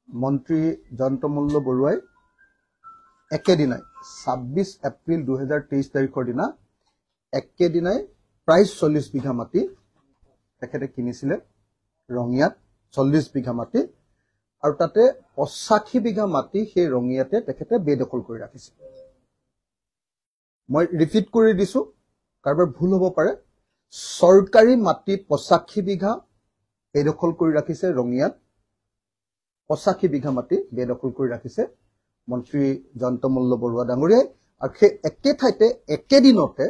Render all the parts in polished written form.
মন্ত্ৰী জয়ন্তমল্ল বৰুৱাই একেদিনাই 26 এপ্ৰিল 2023 তাৰিখৰ দিনা একেদিনাই প্ৰায় 40 বিঘা মাটি তেখেতে কিনিছিলে ৰঙিয়াত 40 বিঘা মাটি আৰু তাতে 85 বিঘা মাটি সেই ৰঙিয়াতে তেখেতে বেদখল কৰি ৰাখিছে মই ৰিপিট কৰি দিছো কাৰবাৰ ভুল হ'ব পাৰে চৰকাৰী মাটি 85 বিঘা বেদখল কৰি ৰাখিছে ৰঙিয়াত 85 বিঘা মাটি বেদখল কৰি ৰাখিছে মন্ত্ৰী জয়ন্তমল্ল বৰুৱা ডাঙৰীয়াই আৰু সেই একে ঠাইতে একেদিনতে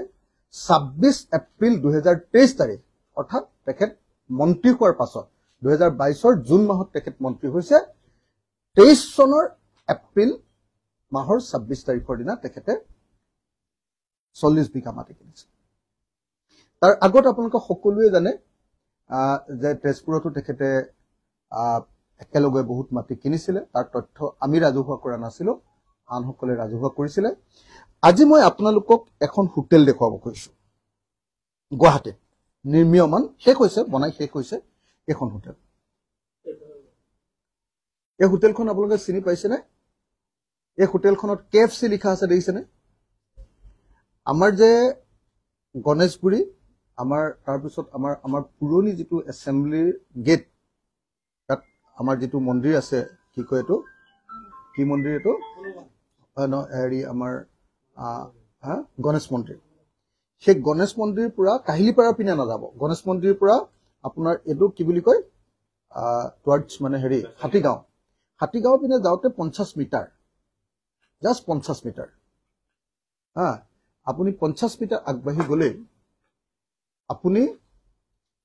26 এপ্ৰিল 2023 তাৰিখ অৰ্থাৎ তেখেত মন্ত্ৰী হোৱাৰ পাছত 2022 জুন মাহত তেখেত মন্ত্ৰী হৈছে 23 চনৰ এপ্ৰিল মাহৰ 26 তাৰিখৰ দিনা তেখেতে 40 বিঘা মাটি কিনিছে তাৰ আগত আপোনালোক সকলোৱে জানে যে তেজপুৰতো তেখেতে একেলগে বহুত মাটি কিনিছিলে তাৰ তথ্য আমি ৰাজহুৱা কৰা নাছিলো আনসকলে ৰাজহুৱা কৰিছিলে আজি মই আপোনালোকক এখন হোটেল দেখুৱাব কৈছো গুৱাহাটীত নিৰ্মীয়মান শেষ হৈছে বনাই শেষ হৈছে এখন হোটেল এই হোটেলখন আপোনালোকে চিনি পাইছে নে এই হোটেলখনত কেএফসি লিখা আছে দেখিছে নে আমাৰ যে গণেশগুৰি আমাৰ তাৰ পিছত আমাৰ পুৰণি যেটো এছেম্বলি গেট তাত আমাৰ যেটো মন্দিৰ আছে কি কয় এটো কি মন্দিৰ এটো হেৰি আমাৰ গণেশ মন্দিৰ সেই গণেশ মন্দিৰ পুৰা কাহিলিপাৰা পিনে না যাব গণেশ মন্দিৰ পুৰা আপোনাৰ এটো কি বুলি কয় টুৱাৰ্ডছ মানে হেৰি হাতীগাঁও পিনে যাওতে 50 মিটাৰ জাস্ট 50 মিটাৰ আপুনি 50 মিটাৰ আগবাঢ়ি গলে আপুনি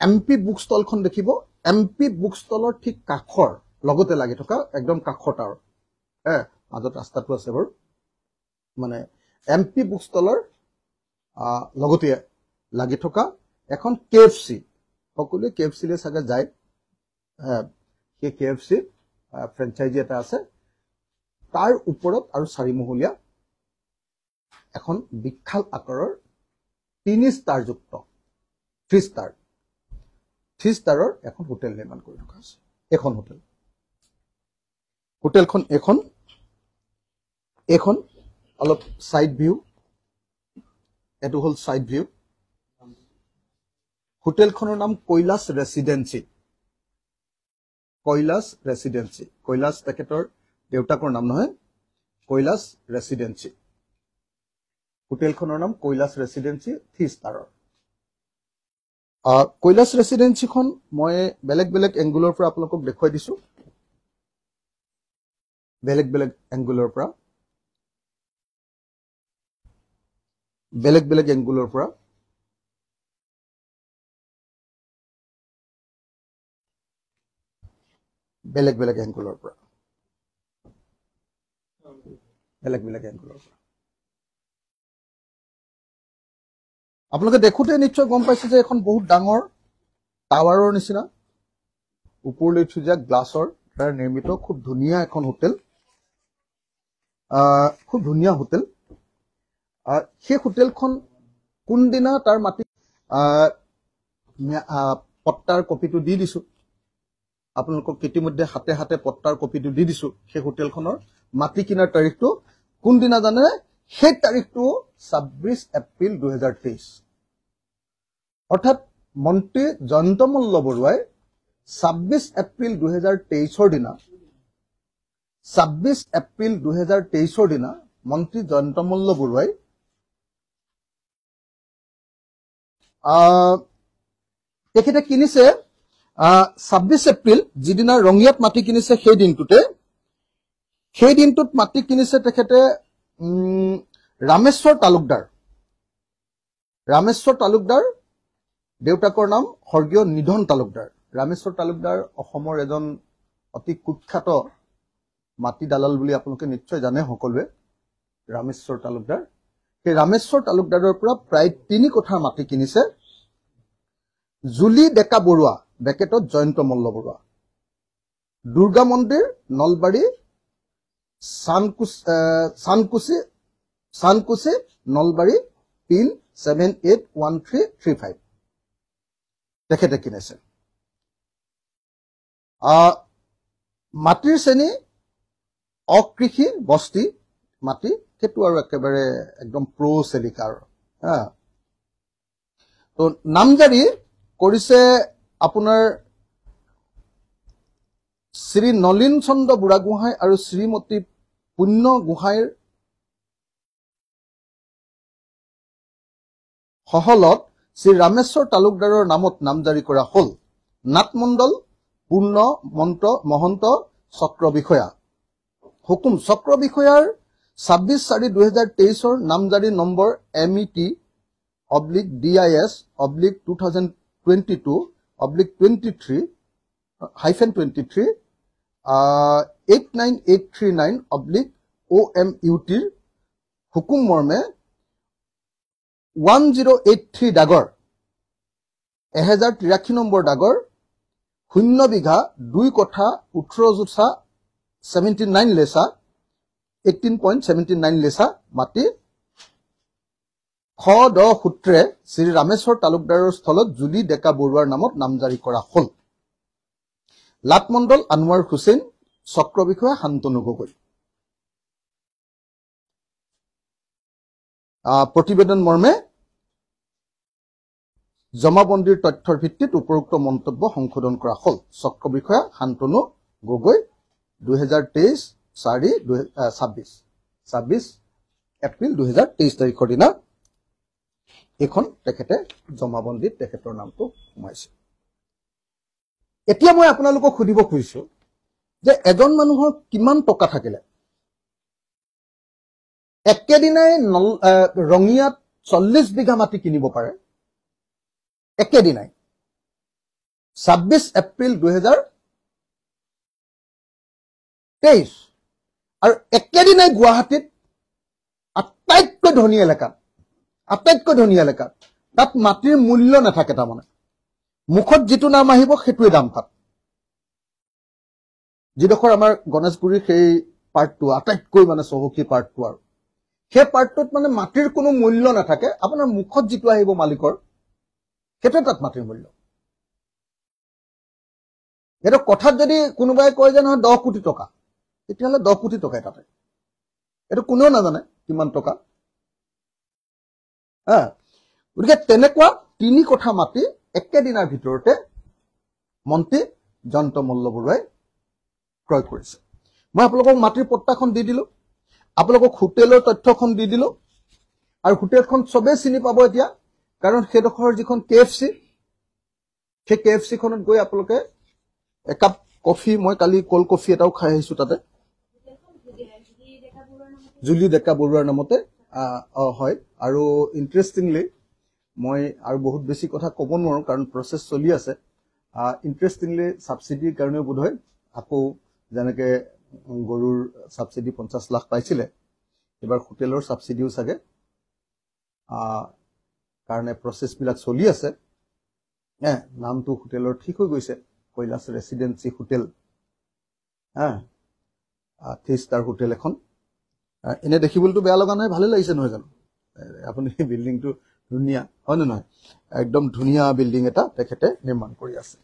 এমপি বুক ষ্টলখন দেখিব এমপি বুক ষ্টলৰ ঠিক কাখৰ লগতে লাগি থকা একদম কাখত আৰু মাজত ৰাস্তাটো আছে বাৰু মানে এমপি বুক ষ্টলৰ লগতে লাগি থকা এখন কেএফসি সকলোৱে কেএফসি লে সাগা যায় সেই কেএফসি ফ্ৰেঞ্চাইজি এটা আছে তাৰ ওপৰত আৰু চাৰিমহলীয়া এখন বিশাল আকাৰৰ 3 ষ্টাৰ যুক্ত 3 ষ্টাৰৰ এখন হোটেল নিৰ্মাণ কৰি থকা আছে এখন হোটেলখন এখন অলপ সাইড ভিউ এটো হল সাইড ভিউ হোটেলখনৰ নাম কৈলাশ ৰেসিডেন্সি কৈলাশ তেখেতৰ দেউতাকৰ নাম নহয় কৈলাশ ৰেসিডেন্সি হোটেলখনৰ নাম কৈলাশ ৰেসিডেন্সি 3 ষ্টাৰৰ কৈলাশ ৰেসিডেন্সিখন মই বেলেগ এংগুলৰ পৰা আপোনালোকক দেখুৱাই দিছো বেলেগ এংগুলৰ পৰা বেলেগ এংগুলৰ পৰা বেলেগ এংগুলৰ পৰা আপোনালোকে দেখোতে নিশ্চয় গম পাইছে যে এখন বহুত ডাঙৰ টাৱাৰৰ নিচিনা ওপৰলৈ উঠি যায় গ্লাছৰ তাৰ নিৰ্মিত খুব ধুনীয়া এখন হোটেল খুব ধুনীয়া হোটেল সেই হোটেলখন কোনদিনা তাৰ মাটি পট্টাৰ কপিটো দি দিছো আপোনালোকক ইতিমধ্যে হাতে পট্টাৰ কপিটো দি দিছো সেই হোটেলখনৰ মাটি কিনাৰ তাৰিখটো কোনদিনা জানে সেই তাৰিখটো 26 এপ্ৰিল 2023 অৰ্থাৎ মন্ত্ৰী জয়ন্তমল্ল বৰুৱাই 26 এপ্ৰিল 2023 দিনা 26 এপ্ৰিল 2023 দিনা মন্ত্ৰী জয়ন্তমল্ল বৰুৱাই তেখেতে কিনিছে 26 এপ্ৰিল যিদিনা ৰঙিয়াত মাটি কিনিছে সেই দিনটোত মাটি কিনিছে তেখেতে ৰামেশ্বৰ তালুকদাৰ দেউতাকৰ নাম স্বৰ্গীয় নিধন তালুকদাৰ ৰামেশ্বৰ তালুকদাৰ অসমৰ এজন অতি কুখ্যাত মাটি দালাল বুলি আপোনালোকে নিশ্চয় জানে সকলোৱে ৰামেশ্বৰ তালুকদাৰ সেই ৰামেশ্বৰ তালুকদাৰৰ পৰা প্ৰায় 3 কোঠাৰ মাটি কিনিছে জুলি ডেকা বৰুৱা বেকেটত জয়ন্তমল্ল বৰুৱা দুৰ্গা মন্দিৰ নলবাৰী সানকুছি নলবাৰী পিন 781335 তেখেতে কিনেছে মাটিৰ শ্ৰেণী অকৃষি বস্তি মাটি সেইটো আৰু একেবাৰে একদম প্ৰচেলিকাৰ হা তো নামজাৰি কৰিছে আপোনাৰ শ্ৰী নলিন চন্দ্ৰ বুঢ়াগোহাঁই আৰু শ্ৰীমতী পুণ্য গোহাঁইৰ সহলত শ্ৰী ৰামেশ্বৰ তালুকদাৰৰ নামত নামজাৰি কৰা হল নাটমণ্ডল পূৰ্ণ মহন্ত চক্ৰ বিষয়া হুকুম চক্ৰ বিষয়াৰ 26/4/2023 নামজাৰি নম্বৰ MET/DIS/2022/23 89839/OMUT হুকুম মৰ্মে 1083 ডাগৰ 1083 নম্বৰ ডাগৰ 0 বিঘা 2 কঠা 18 জোঠা 79 লেচা 18.79 লেচা মাটি খ দ সূত্ৰে শ্ৰী ৰামেশ্বৰ তালুকদাৰৰ স্থলত জুলি ডেকা বৰুৱাৰ নামত নামজাৰি কৰা হল লাটমণ্ডল আনোৱাৰ হুছেইন চক্ৰ বিষয়া শান্তনু গগৈ প্ৰতিবেদন মৰ্মে জমাবন্দীৰ তথ্যৰ ভিত্তিত উপৰোক্ত মন্তব্য সংশোধন কৰা হল চক্ৰ বিষয়া শান্তনু গগৈ 2023-4-26 এপ্ৰিল 2023 তাৰিখৰ দিনা এখন তেখেতে জমাবন্দীত তেখেতৰ নামটো সোমাইছে এতিয়া মই আপোনালোকক সুধিব খুজিছো যে এজন মানুহৰ কিমান টকা থাকিলে একেদিনাই ৰঙিয়াত 40 বিঘা মাটি কিনিব পাৰে একেদিনাই 26 এপ্ৰিল 2023 আৰু একেদিনাই গুৱাহাটীত আটাইতকৈ ধনী এলেকাত তাত মাটিৰ মূল্য নাথাকে তাৰমানে মুখত যিটো নাম আহিব সেইটোৱে দাম তাত যিডোখৰ আমাৰ গণেশগুৰিৰ সেই পাৰ্টটো আটাইতকৈ মানে চহকী পাৰ্টটো আৰু সেই পাৰ্টটোত মানে মাটিৰ কোনো মূল্য নাথাকে আপোনাৰ মুখত যিটো আহিব মালিকৰ সেইটোৱে তাত মাটিৰ মূল্য এটা কথাত যদি কোনোবাই কয় যে নহয় 10 কোটি টকা তেতিয়াহ'লে 10 কোটি টকাই তাতে এটা কোনেও নাজানে কিমান টকা গতিকে তেনেকুৱা 3 কঠা মাটি একেদিনাৰ ভিতৰতে মন্ত্ৰী জয়ন্ত মল্ল বৰুৱাই ক্ৰয় কৰিছে মই আপোনালোকক মাটিৰ পট্টাখন দি দিলো আপোনালোকক হোটেলৰ তথ্যখন দি দিলো আৰু হোটেলখন সবে চিনি পাব এতিয়া কাৰণ সেইডোখৰ যিখন KFC সেই KFC খনত গৈ আপোনালোকে একাপ কফি মই কালি কোল্ড কফি এটাও খাই আহিছো তাতে জুলি ডেকা বৰুৱাৰ নামতে হয় আৰু ইন্টাৰেষ্টিংলি মই আৰু বহুত বেছি কথা ক'ব নোৱাৰো কাৰণ প্ৰসেস চলি আছে ইন্টাৰেষ্টিংলি সাবসিডিৰ কাৰণে বোধহয় আকৌ যেনেকে গৰুৰ সাবসিডি 50 লাখ পাইছিলে এবাৰ হোটেলৰ সাবসিডিও চাগে কাৰণে প্ৰসেস বিলাক চলি আছে নামটো হোটেলৰ ঠিক হৈ গৈছে কৈলাশ ৰেসিডেন্সি হোটেল 3 ষ্টাৰ হোটেল এখন এনে দেখিবলটো বেয়া লগা নাই ভালে লাগিছে নহয় জানো আপুনি বিল্ডিংটো ধুনিয়া হয় নহয় একদম ধুনিয়া বিল্ডিং এটা তেখেতে নিৰ্মাণ কৰি আছে